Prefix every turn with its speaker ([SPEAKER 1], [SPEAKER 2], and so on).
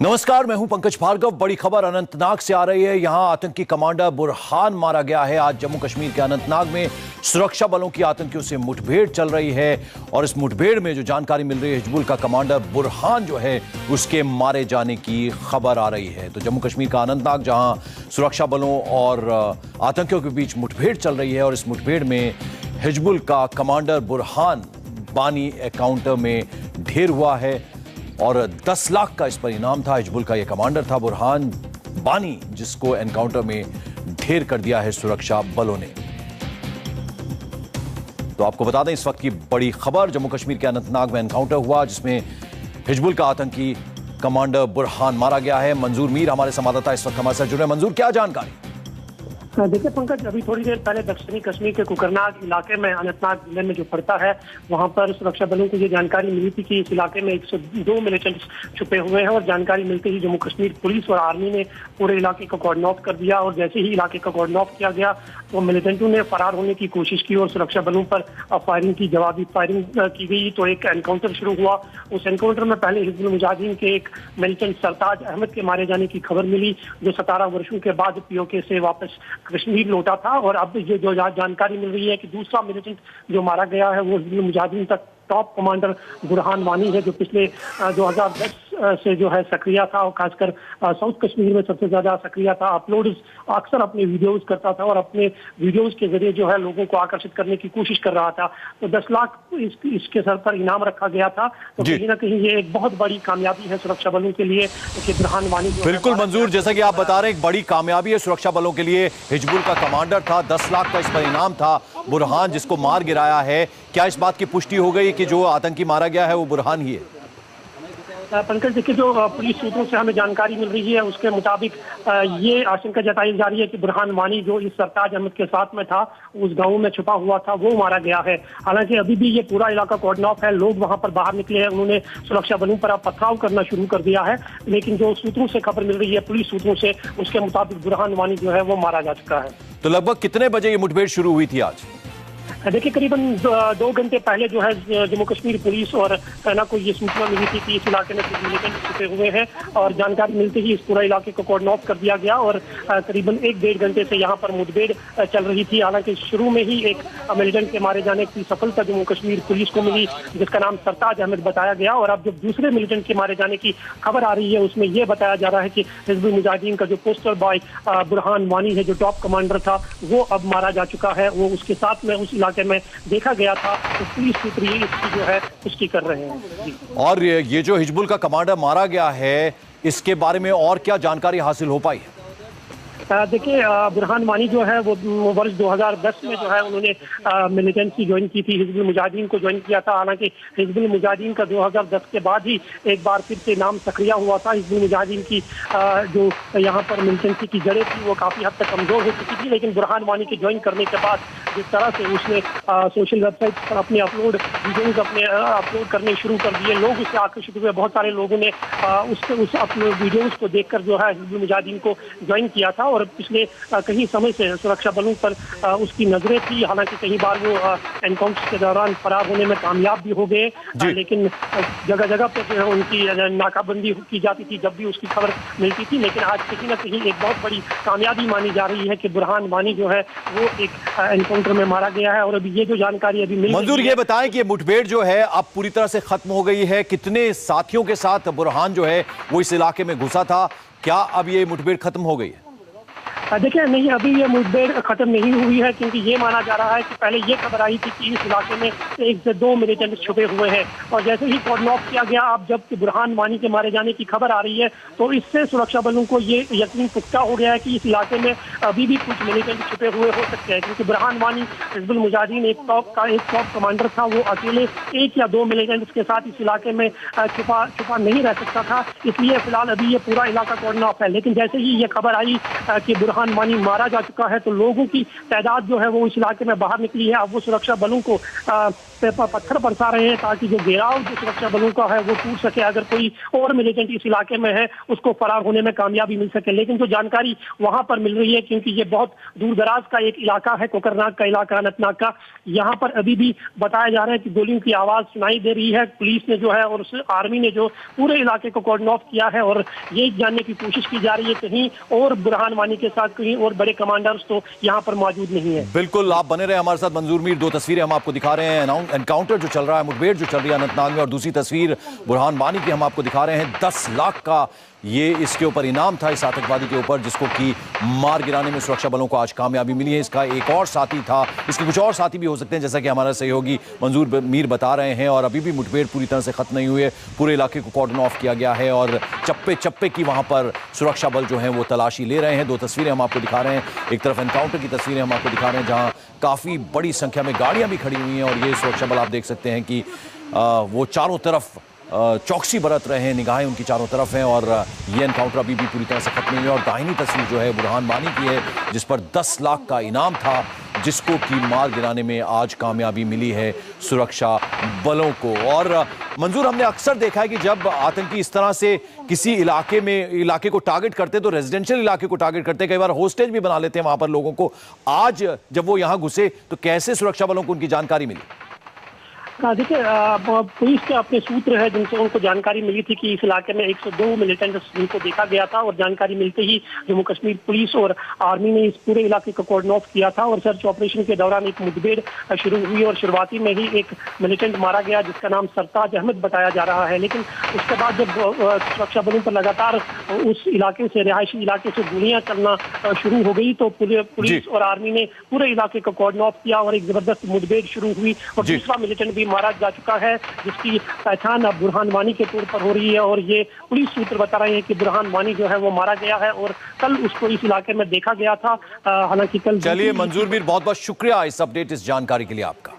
[SPEAKER 1] नमस्कार, मैं हूं पंकज भार्गव। बड़ी खबर अनंतनाग से आ रही है। यहां आतंकी कमांडर बुरहान मारा गया है। आज जम्मू कश्मीर के अनंतनाग में सुरक्षा बलों की आतंकियों से मुठभेड़ चल रही है और इस मुठभेड़ में जो जानकारी मिल रही है, हिजबुल का कमांडर बुरहान जो है उसके मारे जाने की खबर आ रही है। तो जम्मू कश्मीर का अनंतनाग, जहां सुरक्षा बलों और आतंकियों के बीच मुठभेड़ चल रही है और इस मुठभेड़ में हिजबुल का कमांडर बुरहान बानी एनकाउंटर में ढेर हुआ है और 10 लाख का इस पर इनाम था। हिजबुल का यह कमांडर था बुरहान बानी, जिसको एनकाउंटर में ढेर कर दिया है सुरक्षा बलों ने। तो आपको बता दें, इस वक्त की बड़ी खबर, जम्मू कश्मीर के अनंतनाग में एनकाउंटर हुआ जिसमें हिजबुल का आतंकी कमांडर बुरहान मारा गया है। मंजूर मीर हमारे संवाददाता इस वक्त हमारे साथ जुड़े। मंजूर, क्या जानकारी?
[SPEAKER 2] देखिए पंकज, अभी थोड़ी देर पहले दक्षिणी कश्मीर के कुकरनाग इलाके में, अनंतनाग जिले में जो पड़ता है, वहां पर सुरक्षा बलों को ये जानकारी मिली थी कि इस इलाके में 102 मिलिटेंट्स छुपे हुए हैं और जानकारी मिलते ही जम्मू कश्मीर पुलिस और आर्मी ने पूरे इलाके को कॉर्डन ऑफ कर दिया और जैसे ही इलाके का कॉर्डन ऑफ किया गया तो मिलिटेंटों ने फरार होने की कोशिश की और सुरक्षा बलों पर फायरिंग की, जवाबी फायरिंग की गई। तो एक एनकाउंटर शुरू हुआ। उस एनकाउंटर में पहले हिजबुल मुजाहिदीन के एक मिलिटेंट सरताज अहमद के मारे जाने की खबर मिली, जो 17 वर्षों के बाद पीओके से वापस कश्मीर लौटा था। और अब ये जो जानकारी मिल रही है कि दूसरा मिलिटेंट जो मारा गया है वो हिजबुल मुजाहिदीन तक टॉप कमांडर बुरहान वानी है, जो पिछले 2010 से जो है सक्रिय था और खासकर साउथ कश्मीर में सबसे ज्यादा सक्रिय था। अपलोड अक्सर अपने वीडियोस करता था और अपने वीडियोस के जरिए जो है लोगों को आकर्षित करने की कोशिश कर रहा था। तो 10 लाख इसके सर पर इनाम रखा गया था। तो कहीं ना कहीं ये एक बहुत बड़ी कामयाबी है सुरक्षा बलों के लिए कि बुरहान वानी
[SPEAKER 1] बिल्कुल मंजूर, जैसा कि आप बता रहे हैं, एक बड़ी कामयाबी है सुरक्षा बलों के लिए। हिजबुल का कमांडर था, 10 लाख का इस पर इनाम था। बुरहान जिसको मार गिराया है, क्या इस बात की पुष्टि हो गई कि जो आतंकी मारा गया है वो बुरहान ही है?
[SPEAKER 2] पंकज, देखिए, जो पुलिस सूत्रों से हमें जानकारी मिल रही है उसके मुताबिक ये आशंका जताई जा रही है कि बुरहान वानी जो इस सरताज अहमद के साथ में था, उस गांव में छुपा हुआ था, वो मारा गया है। हालांकि अभी भी ये पूरा इलाका कॉर्डन ऑफ है, लोग वहां पर बाहर निकले हैं, उन्होंने सुरक्षा बलों पर पथराव करना शुरू कर दिया है। लेकिन जो सूत्रों से खबर मिल रही है, पुलिस सूत्रों से, उसके मुताबिक बुरहान वानी जो है वो मारा जा चुका है।
[SPEAKER 1] तो लगभग कितने बजे ये मुठभेड़ शुरू हुई थी आज?
[SPEAKER 2] देखिए, करीबन 2 घंटे पहले जो है जम्मू कश्मीर पुलिस और सेना को ये सूचना मिली थी कि इस इलाके में कुछ मिलिटेंट छुपे हुए हैं और जानकारी मिलते ही इस पूरा इलाके को कॉर्डन ऑफ कर दिया गया और करीबन 1-1.5 घंटे से यहाँ पर मुठभेड़ चल रही थी। हालांकि शुरू में ही एक मिलिटेंट के मारे जाने की सफलता जम्मू कश्मीर पुलिस को मिली, जिसका नाम सरताज अहमद बताया गया। और अब जब दूसरे मिलिटेंट के मारे जाने की खबर आ रही है, उसमें यह बताया जा रहा है कि हिजबुल मुजाहिदीन का जो पोस्टर बॉय बुरहान वानी है, जो टॉप कमांडर था, वो अब मारा जा चुका है। वो उसके साथ में उस इलाके में देखा गया था। तो पुलिस सूत्र इसकी जो है पुष्टि कर रहे हैं।
[SPEAKER 1] और ये जो हिजबुल का कमांडर मारा गया है, इसके बारे में और क्या जानकारी हासिल हो पाई है?
[SPEAKER 2] देखिए, बुरहान वानी जो है वो वर्ष 2010 में जो है उन्होंने मिलिटेंसी ज्वाइन की थी, हिजबुल मुजाहिदीन को ज्वाइन किया था। हालांकि हिजबुल मुजाहिदीन का 2010 के बाद ही एक बार फिर से नाम सक्रिय हुआ था। हिजबुल मुजाहिदीन की जो यहाँ पर मिलिटेंसी की जड़ें थी वो काफी हद तक कमजोर हो चुकी थी। लेकिन बुरहान वानी के ज्वाइन करने के बाद जिस तरह से उसने सोशल वेबसाइट पर अपने वीडियोज अपलोड करने शुरू कर दिए, लोग उससे आकर्षित हुए। बहुत सारे लोगों ने उस अपने वीडियोज को देखकर जो है हिजबुल मुजाहिदीन को ज्वाइन किया था और पिछले कई समय से सुरक्षा बलों पर उसकी नजरें थी। हालांकि कई बार वो एनकाउंटर के दौरान फरार होने में कामयाब भी हो गए, लेकिन जगह जगह पर जो है उनकी नाकाबंदी की जाती थी जब भी उसकी खबर मिलती थी। लेकिन आज कहीं ना कहीं एक बहुत बड़ी कामयाबी मानी जा रही है कि बुरहान वानी जो है वो एक एनकाउंटर में मारा गया है। और अभी ये जो जानकारी अभी मिल
[SPEAKER 1] मंजूर, ये बताएं कि ये मुठभेड़ जो है अब पूरी तरह से खत्म हो गई है? कितने साथियों के साथ बुरहान जो है वो इस इलाके में घुसा था? क्या अब ये मुठभेड़ खत्म हो गई है?
[SPEAKER 2] देखिए, नहीं, अभी ये मुठभेड़ खत्म नहीं हुई है, क्योंकि ये माना जा रहा है कि पहले ये खबर आई थी कि इस इलाके में 1 से 2 मिलिटेंट छुपे हुए हैं और जैसे ही कॉर्डन ऑफ किया गया, अब जब बुरहान वानी के मारे जाने की खबर आ रही है तो इससे सुरक्षा बलों को ये यकीन पुख्ता हो गया है कि इस इलाके में अभी भी कुछ मिलिटेंट छुपे हुए हो सकते हैं। क्योंकि बुरहान वानी हिजबुल मुजाहिदीन एक टॉप कमांडर था, वो अकेले 1 या 2 मिलिटेंट्स के साथ इस इलाके में छुपा नहीं रह सकता था। इसलिए फिलहाल अभी ये पूरा इलाका कॉर्डन ऑफ है। लेकिन जैसे ही ये खबर आई कि बुरहान वानी मारा जा चुका है। तो लोगों की तादाद जो है वो इस इलाके में बाहर निकली है। अब वो सुरक्षा बलों को पत्थर बरसा रहे हैं ताकि जो घेराव जो सुरक्षा बलों का है वो टूट सके। अगर कोई और मिलिटेंट इस इलाके में है उसको फरार होने में कामयाबी मिल सके। लेकिन जो जानकारी वहां पर मिल रही है, क्योंकि ये बहुत दूर दराज का एक इलाका है, कोकरनाग का इलाका, अनंतनाग का, यहाँ पर अभी भी बताया जा रहा है कि गोलियों की आवाज सुनाई दे रही है। पुलिस ने जो है और आर्मी ने जो पूरे इलाके को कॉर्डन ऑफ किया है और ये जानने की कोशिश की जा रही है कहीं और बुरहान वानी के साथ कहीं और बड़े कमांडर्स तो यहाँ पर मौजूद नहीं है।
[SPEAKER 1] बिल्कुल, आप बने रहे हमारे साथ मंजूर मीर। दो तस्वीरें हम आपको दिखा रहे हैं, एनकाउंटर जो चल रहा है, मुठभेड़ जो चल रही है अनंतनाग में, और दूसरी तस्वीर बुरहान वानी की हम आपको दिखा रहे हैं। 10 लाख का ये इसके ऊपर इनाम था, इस आतंकवादी के ऊपर, जिसको कि मार गिराने में सुरक्षा बलों को आज कामयाबी मिली है। इसका एक और साथी था, इसके कुछ और साथी भी हो सकते हैं, जैसा कि हमारा सहयोगी मंजूर मीर बता रहे हैं। और अभी भी मुठभेड़ पूरी तरह से खत्म नहीं हुई है। पूरे इलाके को कॉर्डन ऑफ किया गया है और चप्पे चप्पे की वहां पर सुरक्षा बल जो है वो तलाशी ले रहे हैं। दो तस्वीरें हम आपको दिखा रहे हैं, एक तरफ एनकाउंटर की तस्वीरें हम आपको दिखा रहे हैं जहां काफी बड़ी संख्या में गाड़ियां भी खड़ी हुई हैं, और ये सुरक्षा बल आप देख सकते हैं कि वो चारों तरफ चौकसी बरत रहे हैं, निगाहें उनकी चारों तरफ हैं। और ये एनकाउंटर अभी भी पूरी तरह से खत्म नहीं हुआ। और दाहिनी तस्वीर जो है बुरहान वानी की है, जिस पर 10 लाख का इनाम था, जिसको कि मार गिराने में आज कामयाबी मिली है सुरक्षा बलों को। और मंजूर, हमने अक्सर देखा है कि जब आतंकी इस तरह से किसी इलाके को टारगेट करते हैं तो रेजिडेंशियल इलाके को टारगेट करते हैं, कई बार होस्टेज भी बना लेते हैं वहां पर लोगों को। आज जब वो यहां घुसे तो कैसे सुरक्षा बलों को उनकी जानकारी मिली?
[SPEAKER 2] देखिए, पुलिस के अपने सूत्र है जिनसे उनको जानकारी मिली थी कि इस इलाके में 102 मिलिटेंट्स जिनको देखा गया था, और जानकारी मिलते ही जम्मू कश्मीर पुलिस और आर्मी ने इस पूरे इलाके को कॉर्डन ऑफ किया था। और सर्च ऑपरेशन के दौरान एक मुठभेड़ शुरू हुई और शुरुआती में ही एक मिलिटेंट मारा गया जिसका नाम सरताज अहमद बताया जा रहा है। लेकिन उसके बाद जब सुरक्षा बलों पर लगातार उस इलाके से, रिहायशी इलाके से गोलियां चलना शुरू हो गई तो पुलिस और आर्मी ने पूरे इलाके को कॉर्डन ऑफ किया और एक जबरदस्त मुठभेड़ शुरू हुई। और दूसरा मिलिटेंट भी मारा जा चुका है, जिसकी पहचान अब बुरहान वानी के तौर पर हो रही है। और ये पुलिस सूत्र बता रहे हैं कि बुरहान वानी जो है वो मारा गया है और कल उसको इस इलाके में देखा गया था। हालांकि कल।
[SPEAKER 1] चलिए मंजूर मीर, बहुत बहुत शुक्रिया इस अपडेट, इस जानकारी के लिए आपका।